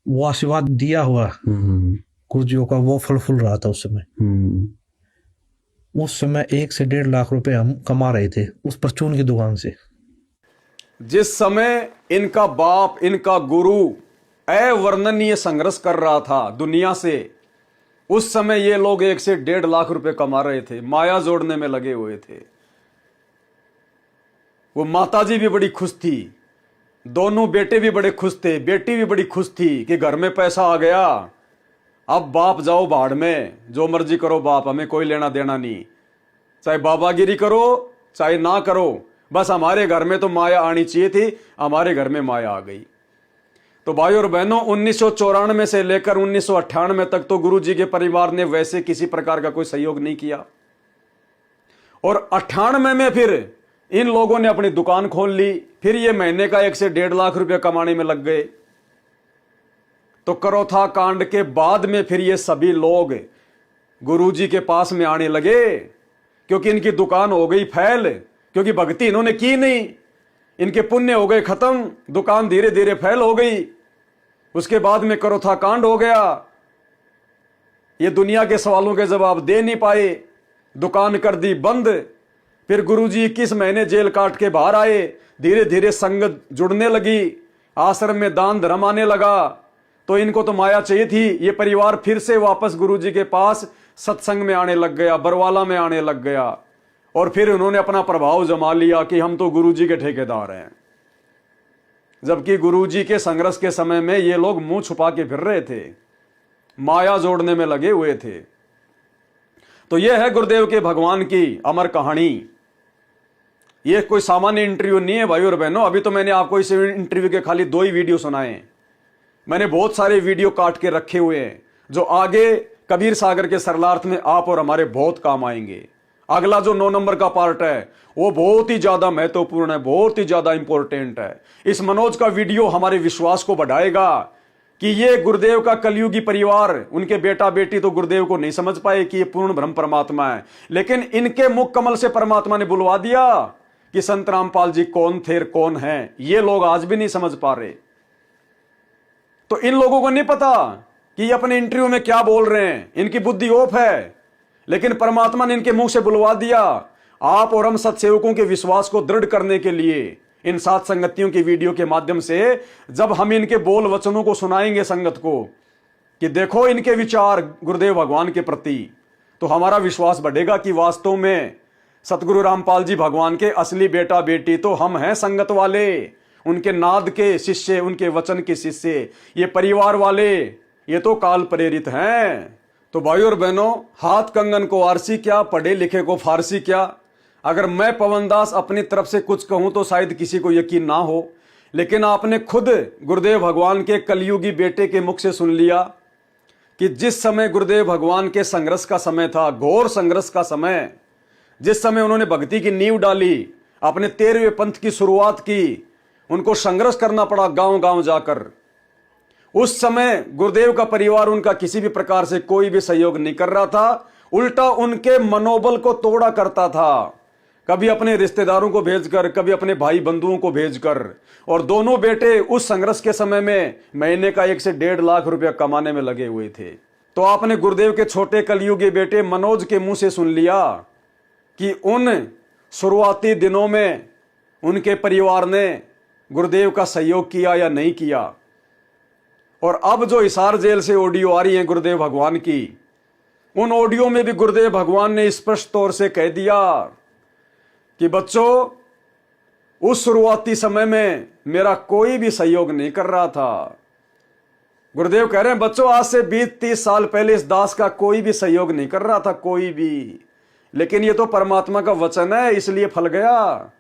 वो आशीर्वाद दिया हुआ गुरुजियों का, वो फल रहा था उस समय। उस समय 1 से 1.5 लाख रुपए हम कमा रहे थे उस परचून की दुकान से। जिस समय इनका बाप, इनका गुरु अवर्णनीय संघर्ष कर रहा था दुनिया से, उस समय ये लोग 1 से 1.5 लाख रुपए कमा रहे थे, माया जोड़ने में लगे हुए थे। वो माताजी भी बड़ी खुश थी, दोनों बेटे भी बड़े खुश थे, बेटी भी बड़ी खुश थी कि घर में पैसा आ गया, अब बाप जाओ भाड़ में, जो मर्जी करो बाप, हमें कोई लेना देना नहीं, चाहे बाबागिरी करो चाहे ना करो, बस हमारे घर में तो माया आनी चाहिए थी। हमारे घर में माया आ गई। तो भाई और बहनों, 1994 से लेकर 1998 तक तो गुरुजी के परिवार ने वैसे किसी प्रकार का कोई सहयोग नहीं किया, और 98 में फिर इन लोगों ने अपनी दुकान खोल ली। फिर ये महीने का 1 से 1.5 लाख रुपए कमाने में लग गए। तो करोथा कांड के बाद में फिर ये सभी लोग गुरुजी के पास में आने लगे, क्योंकि इनकी दुकान हो गई फैल, क्योंकि भक्ति इन्होंने की नहीं, इनके पुण्य हो गए खत्म, दुकान धीरे धीरे फैल हो गई। उसके बाद में करोथा कांड हो गया, ये दुनिया के सवालों के जवाब दे नहीं पाए, दुकान कर दी बंद। फिर गुरुजी 21 महीने जेल काट के बाहर आए, धीरे धीरे संगत जुड़ने लगी, आश्रम में दान धर्म आने लगा। तो इनको तो माया चाहिए थी, ये परिवार फिर से वापस गुरुजी के पास सत्संग में आने लग गया, बरवाला में आने लग गया, और फिर उन्होंने अपना प्रभाव जमा लिया कि हम तो गुरुजी के ठेकेदार हैं। जबकि गुरुजी के संघर्ष के समय में ये लोग मुंह छुपा के फिर रहे थे, माया जोड़ने में लगे हुए थे। तो यह है गुरुदेव के भगवान की अमर कहानी। यह कोई सामान्य इंटरव्यू नहीं है भाई और बहनों। अभी तो मैंने आपको इस इंटरव्यू के खाली 2 ही वीडियो सुनाए, मैंने बहुत सारे वीडियो काट के रखे हुए हैं जो आगे कबीर सागर के सरलार्थ में आप और हमारे बहुत काम आएंगे। अगला जो 9 नंबर का पार्ट है वो बहुत ही ज्यादा महत्वपूर्ण है, बहुत ही ज्यादा इंपॉर्टेंट है। इस मनोज का वीडियो हमारे विश्वास को बढ़ाएगा कि ये गुरुदेव का कलयुगी परिवार, उनके बेटा बेटी तो गुरुदेव को नहीं समझ पाए कि ये पूर्ण ब्रह्म परमात्मा है, लेकिन इनके मुख कमल से परमात्मा ने बुलवा दिया कि संत रामपाल जी कौन थे, कौन हैं। ये लोग आज भी नहीं समझ पा रहे। तो इन लोगों को नहीं पता कि ये अपने इंटरव्यू में क्या बोल रहे हैं, इनकी बुद्धि ऑफ है, लेकिन परमात्मा ने इनके मुंह से बुलवा दिया। आप और हम सत्सेवकों के विश्वास को दृढ़ करने के लिए इन सात संगतियों की वीडियो के माध्यम से जब हम इनके बोल वचनों को सुनाएंगे संगत को कि देखो इनके विचार गुरुदेव भगवान के प्रति, तो हमारा विश्वास बढ़ेगा कि वास्तव में सतगुरु रामपाल जी भगवान के असली बेटा बेटी तो हम हैं, संगत वाले, उनके नाद के शिष्य, उनके वचन के शिष्य, ये परिवार वाले, ये तो काल प्रेरित हैं। तो भाई और बहनों, हाथ कंगन को आरसी क्या, पढ़े लिखे को फारसी क्या। अगर मैं पवन दास अपनी तरफ से कुछ कहूं तो शायद किसी को यकीन ना हो, लेकिन आपने खुद गुरुदेव भगवान के कलयुगी बेटे के मुख से सुन लिया कि जिस समय गुरुदेव भगवान के संघर्ष का समय था, घोर संघर्ष का समय, जिस समय उन्होंने भक्ति की नींव डाली, अपने 13वें पंथ की शुरुआत की, उनको संघर्ष करना पड़ा गांव गांव जाकर। उस समय गुरुदेव का परिवार उनका किसी भी प्रकार से कोई भी सहयोग नहीं कर रहा था, उल्टा उनके मनोबल को तोड़ा करता था, कभी अपने रिश्तेदारों को भेजकर, कभी अपने भाई बंधुओं को भेजकर। और दोनों बेटे उस संघर्ष के समय में महीने का 1 से 1.5 लाख रुपया कमाने में लगे हुए थे। तो आपने गुरुदेव के छोटे कलयुगी बेटे मनोज के मुंह से सुन लिया कि उन शुरुआती दिनों में उनके परिवार ने गुरुदेव का सहयोग किया या नहीं किया। और अब जो हिसार जेल से ऑडियो आ रही है गुरुदेव भगवान की, उन ऑडियो में भी गुरुदेव भगवान ने स्पष्ट तौर से कह दिया कि बच्चों, उस शुरुआती समय में मेरा कोई भी सहयोग नहीं कर रहा था। गुरुदेव कह रहे हैं बच्चों, आज से 20-30 साल पहले इस दास का कोई भी सहयोग नहीं कर रहा था, कोई भी। लेकिन ये तो परमात्मा का वचन है, इसलिए फल गया।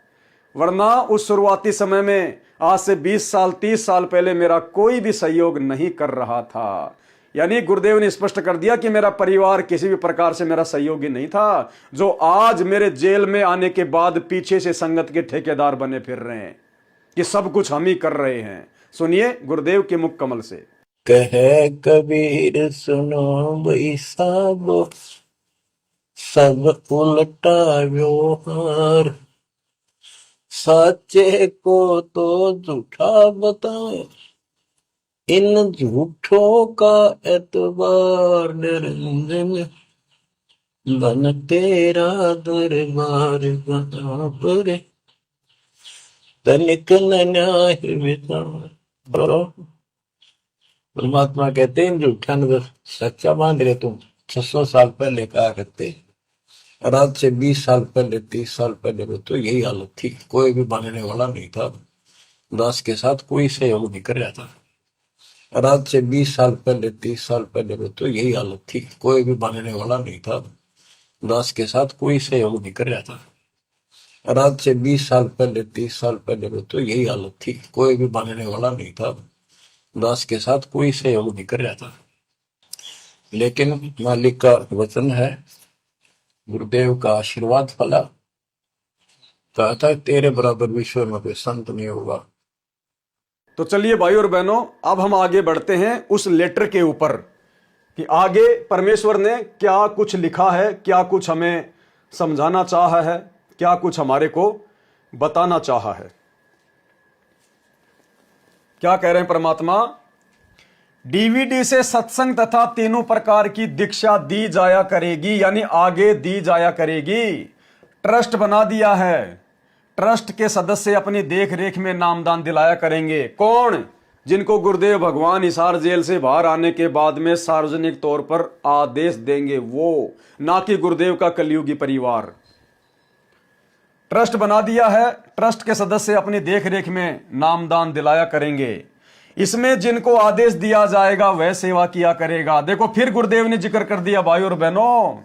वरना उस शुरुआती समय में आज से 20 साल 30 साल पहले मेरा कोई भी सहयोग नहीं कर रहा था। यानी गुरुदेव ने स्पष्ट कर दिया कि मेरा परिवार किसी भी प्रकार से मेरा सहयोगी नहीं था, जो आज मेरे जेल में आने के बाद पीछे से संगत के ठेकेदार बने फिर रहे हैं कि सब कुछ हम ही कर रहे हैं। सुनिए गुरुदेव के मुख कमल से। कहे कबीर सुनो भाई साहब, सब उल्टा व्यवहार, सच्चे को तो झूठा बताए, इन झूठों का एतबार, निरंजन बन तेरा दरबार कहाँ पर, तनिक न न्याय विचार। परमात्मा कहते हैं झूठा न सच्चा मान रहे तुम। 600 साल पहले कहा करते, और आज से 20 साल पहले 30 साल पहले में तो यही हालत थी, कोई भी मानने वाला नहीं था, दास के साथ कोई सहयोग नहीं कर रहा था। और आज से 20 साल पहले 30 साल पहले में तो यही हालत थी, कोई भी मानने वाला नहीं था, दास के साथ कोई सहयोग नहीं कर रहा था। और आज से 20 साल पहले 30 साल पहले में तो यही हालत थी, कोई भी मानने वाला नहीं था, दास के साथ कोई सहयोग नहीं कर रहा था। लेकिन मालिक का वचन है, गुरुदेव का आशीर्वाद फला, कहा था तेरे बराबर विश्व में कोई संत नहीं होगा। तो चलिए भाई और बहनों, अब हम आगे बढ़ते हैं उस लेटर के ऊपर कि आगे परमेश्वर ने क्या कुछ लिखा है, क्या कुछ हमें समझाना चाहा है, क्या कुछ हमारे को बताना चाहा है। क्या कह रहे हैं परमात्मा? डीवीडी से सत्संग तथा तीनों प्रकार की दीक्षा दी जाया करेगी, यानी आगे दी जाया करेगी। ट्रस्ट बना दिया है, ट्रस्ट के सदस्य अपनी देख रेख में नामदान दिलाया करेंगे। कौन? जिनको गुरुदेव भगवान हिसार जेल से बाहर आने के बाद में सार्वजनिक तौर पर आदेश देंगे, वो, ना कि गुरुदेव का कलयुगी परिवार। ट्रस्ट बना दिया है, ट्रस्ट के सदस्य अपनी देख रेख में नामदान दिलाया करेंगे। इसमें जिनको आदेश दिया जाएगा वह सेवा किया करेगा। देखो फिर गुरुदेव ने जिक्र कर दिया भाई और बहनों,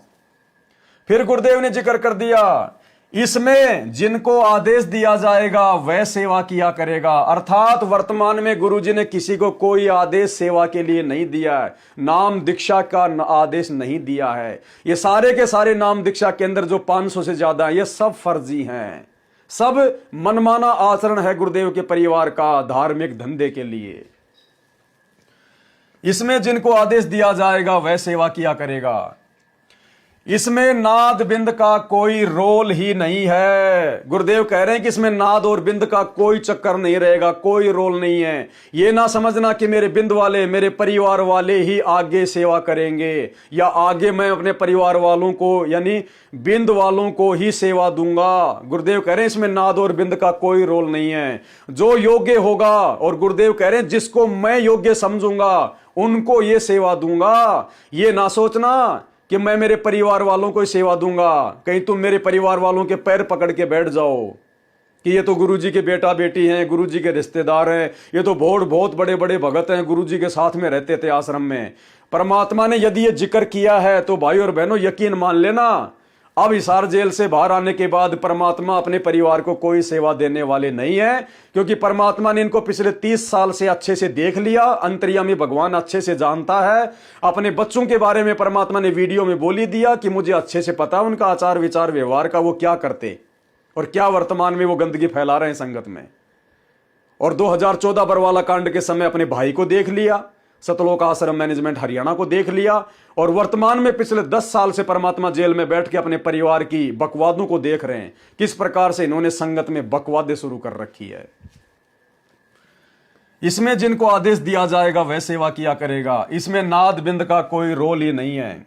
फिर गुरुदेव ने जिक्र कर दिया, इसमें जिनको आदेश दिया जाएगा वह सेवा किया करेगा। अर्थात वर्तमान में गुरुजी ने किसी को कोई आदेश सेवा के लिए नहीं दिया है, नाम दीक्षा का आदेश नहीं दिया है। ये सारे के सारे नाम दीक्षा के अंदर जो 500 से ज्यादा है, ये सब फर्जी हैं, सब मनमाना आचरण है गुरुदेव के परिवार का धार्मिक धंधे के लिए। इसमें जिनको आदेश दिया जाएगा वह सेवा किया करेगा। इसमें नाद बिंद का कोई रोल ही नहीं है। गुरुदेव कह रहे हैं कि इसमें नाद और बिंद का कोई चक्कर नहीं रहेगा, कोई रोल नहीं है। ये ना समझना कि मेरे बिंद वाले, मेरे परिवार वाले ही आगे सेवा करेंगे, या आगे मैं अपने परिवार वालों को यानी बिंद वालों को ही सेवा दूंगा। गुरुदेव कह रहे हैं इसमें नाद और बिंद का कोई रोल नहीं है। जो योग्य होगा, और गुरुदेव कह रहे हैं जिसको मैं योग्य समझूंगा उनको ये सेवा दूंगा। ये ना सोचना कि मैं मेरे परिवार वालों को ही सेवा दूंगा, कहीं तुम मेरे परिवार वालों के पैर पकड़ के बैठ जाओ कि ये तो गुरुजी के बेटा बेटी हैं, गुरुजी के रिश्तेदार हैं, ये तो बहुत बड़े बड़े भगत हैं, गुरुजी के साथ में रहते थे आश्रम में। परमात्मा ने यदि ये जिक्र किया है तो भाई और बहनों यकीन मान लेना, अब हिसार जेल से बाहर आने के बाद परमात्मा अपने परिवार को कोई सेवा देने वाले नहीं है, क्योंकि परमात्मा ने इनको पिछले 30 साल से अच्छे से देख लिया, अंतर्यामी भगवान अच्छे से जानता है। अपने बच्चों के बारे में परमात्मा ने वीडियो में बोल ही दिया कि मुझे अच्छे से पता है उनका आचार विचार व्यवहार का, वो क्या करते और क्या वर्तमान में वो गंदगी फैला रहे हैं संगत में। और 2014 बरवाला कांड के समय अपने भाई को देख लिया, सतलोक आश्रम मैनेजमेंट हरियाणा को देख लिया, और वर्तमान में पिछले 10 साल से परमात्मा जेल में बैठ के अपने परिवार की बकवादों को देख रहे हैं, किस प्रकार से इन्होंने संगत में बकवादें शुरू कर रखी है। इसमें जिनको आदेश दिया जाएगा वह सेवा किया करेगा, इसमें नाद बिंद का कोई रोल ही नहीं है।